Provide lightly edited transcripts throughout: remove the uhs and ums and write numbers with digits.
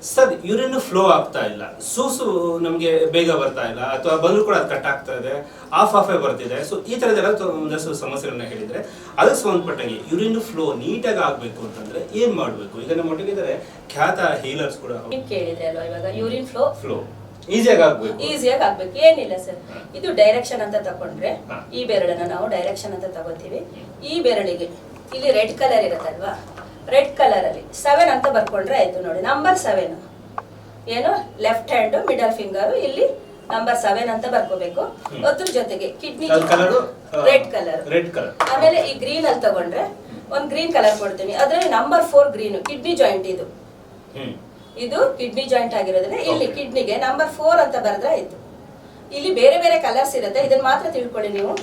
Sir urine flow ಆಗ್ತಾ ಇಲ್ಲ, ಸೂಸು ನಮಗೆ ಬೇಗ ಬರ್ತಾ ಇಲ್ಲ, ಅಥವಾ ಬಂದರೂ ಕೂಡ ಅದು ಕಟ್ ಆಗ್ತಾ ಇದೆ, ಆಫೇ ಬರ್ತಿದೆ. ಸೊ ಈ ಥರದ್ದೆಲ್ಲ ಒಂದಷ್ಟು ಸಮಸ್ಯೆಗಳನ್ನ ಹೇಳಿದರೆ ಅದಕ್ಕೆ ಸಂಬಂಧಪಟ್ಟಂಗೆ ಯೂರಿನ್ ಫ್ಲೋ ನೀಟಾಗಿ ಆಗಬೇಕು ಅಂತಂದ್ರೆ ಏನು ಮಾಡಬೇಕು? ಈಗ ನಮ್ಮ ಒಟ್ಟಿಗೆ ಇದ್ದಾರೆ ಖ್ಯಾತ ಹೀಲರ್ಸ್ ಕೂಡ. ಕೇಳಿದ್ರೆ ಅಲ್ವಾ ಇವಾಗ ಯೂರಿನ್ ಫ್ಲೋ ಈಸಿಯಾಗಿ ಆಗ್ಬೇಕು. ಏನಿಲ್ಲ ಸರ್, ಇದು ಡೈರೆಕ್ಷನ್ ಅಂತ ತಕೊಂಡ್ರೆ ಈ ಬೆರಳನ್ನ ನಾವು ಡೈರೆಕ್ಷನ್ ಅಂತ ತಗೋತೀವಿ. ಈ ಬೆರಳಿಗೆ ಇಲ್ಲಿ ರೆಡ್ ಕಲರ್ ಇರುತ್ತಲ್ವಾ, ರೆಡ್ ಕಲರ್ ಅಲ್ಲಿ 7 ಅಂತ ಬರ್ಕೊಂಡ್ರೆ ಆಯ್ತು. ನೋಡಿ ನಂಬರ್ 7 ಏನು ಲೆಫ್ಟ್ ಹ್ಯಾಂಡ್ ಮಿಡಲ್ ಫಿಂಗರ್ ಇಲ್ಲಿ ನಂಬರ್ 7 ಅಂತ ಬರ್ಕೋಬೇಕು. ಅದ್ರ ಜೊತೆಗೆ ಕಿಡ್ನಿ ರೆಡ್ ಕಲರ್, ಆಮೇಲೆ ಈ ಗ್ರೀನ್ ಅಲ್ಲಿ ತಗೊಂಡ್ರೆ ಒಂದ್ ಗ್ರೀನ್ ಕಲರ್ ಕೊಡ್ತೀನಿ. ಅದ್ರಲ್ಲಿ ನಂಬರ್ 4 ಗ್ರೀನ್ ಕಿಡ್ನಿ ಜಾಯಿಂಟ್, ಇದು ಕಿಡ್ನಿ ಜಾಯಿಂಟ್ ಆಗಿರೋದ್ರೆ ಇಲ್ಲಿ ಕಿಡ್ನಿಗೆ ನಂಬರ್ 4 ಅಂತ ಬರೆದ್ರೆ ಆಯ್ತು. ಇಲ್ಲಿ ಬೇರೆ ಬೇರೆ ಕಲರ್ಸ್ ಇರುತ್ತೆ, ಇದನ್ನ ಮಾತ್ರ ತಿಳ್ಕೊಳ್ಳಿ ನೀವು.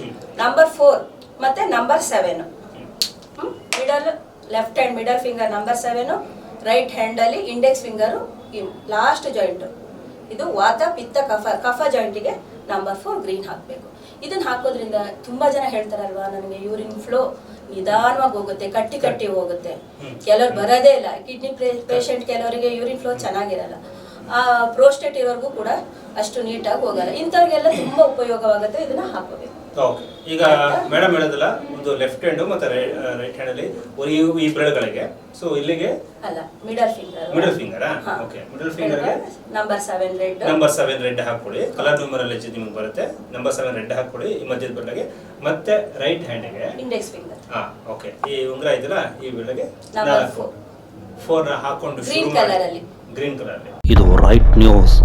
ನಂಬರ್ 4 ಮತ್ತೆ number 7 middle left hand middle finger number 7, right hand ಅಲ್ಲಿ ಇಂಡೆಕ್ಸ್ ಫಿಂಗರ್ ಲಾಸ್ಟ್ ಜಾಯಿಂಟ್. ಇದು ವಾತ ಪಿತ್ತ ಕಫ ಜಾಯಿಂಟಿಗೆ ನಂಬರ್ 4 ಗ್ರೀನ್ ಹಾಕಬೇಕು. ಇದನ್ನ ಹಾಕೋದ್ರಿಂದ ತುಂಬಾ ಜನ ಹೇಳ್ತಾರಲ್ವಾ, ನನಗೆ ಯೂರಿನ್ ಫ್ಲೋ ನಿಧಾನವಾಗಿ ಹೋಗುತ್ತೆ, ಕಟ್ಟಿ ಹೋಗುತ್ತೆ, ಕೆಲವ್ರು ಬರೋದೇ ಇಲ್ಲ. ಕಿಡ್ನಿ ಪೇಷಂಟ್ ಕೆಲವರಿಗೆ ಯೂರಿನ್ ಫ್ಲೋ ಚೆನ್ನಾಗಿರಲ್ಲ, ಪ್ರೋಸ್ಟೇಟ್ ಇರೋರ್ಗೂ ಕೂಡ ಅಷ್ಟು ನೀಟಾಗಿ ಹೋಗಲ್ಲ. ಇಂಥವ್ರಿಗೆಲ್ಲ ತುಂಬಾ ಉಪಯೋಗವಾಗುತ್ತೆ, ಇದನ್ನ ಹಾಕೋಬೇಕು. ಈಗ ಮೇಡಮ್ ಹೇಳೋದಲ್ಲ, ಒಂದು ಲೆಫ್ಟ್ ಹ್ಯಾಂಡ್ ಮತ್ತೆ ರೈಟ್ ಹ್ಯಾಂಡ್ ಅಲ್ಲಿ ಈ ಬೆರಳುಗಳಿಗೆ, ಸೊ ಇಲ್ಲಿಗೆ ಅಲ್ಲ middle finger okay, middle finger ಗೆ ನಂಬರ್ 7 ರೆಡ್ ಹಾಕೊಳ್ಳಿ. ಕಲರ್ ನ್ಯೂಮರಾಲಜಿ ನಿಮಗೆ ಬರುತ್ತೆ. ನಂಬರ್ 7 ರೆಡ್ ಹಾಕೊಳ್ಳಿ ಈ ಮಧ್ಯದ ಬೆರಳಿಗೆ. ಮತ್ತೆ ರೈಟ್ ಹ್ಯಾಂಡ್ ಗೆ ಇಂಡೆಕ್ಸ್ ಫಿಂಗರ್ ಓಕೆ, ಈ ಉಂಗುರ ಇದೆಯಲ್ಲ ಈ ಬೆರಳಿಗೆ ನಂಬರ್ 4 ಹಾಕೊಂಡು ಗ್ರೀನ್ ಕಲರ್ ಅಲ್ಲಿ ಇದು ರೈಟ್ ನ್ಯೂಸ್.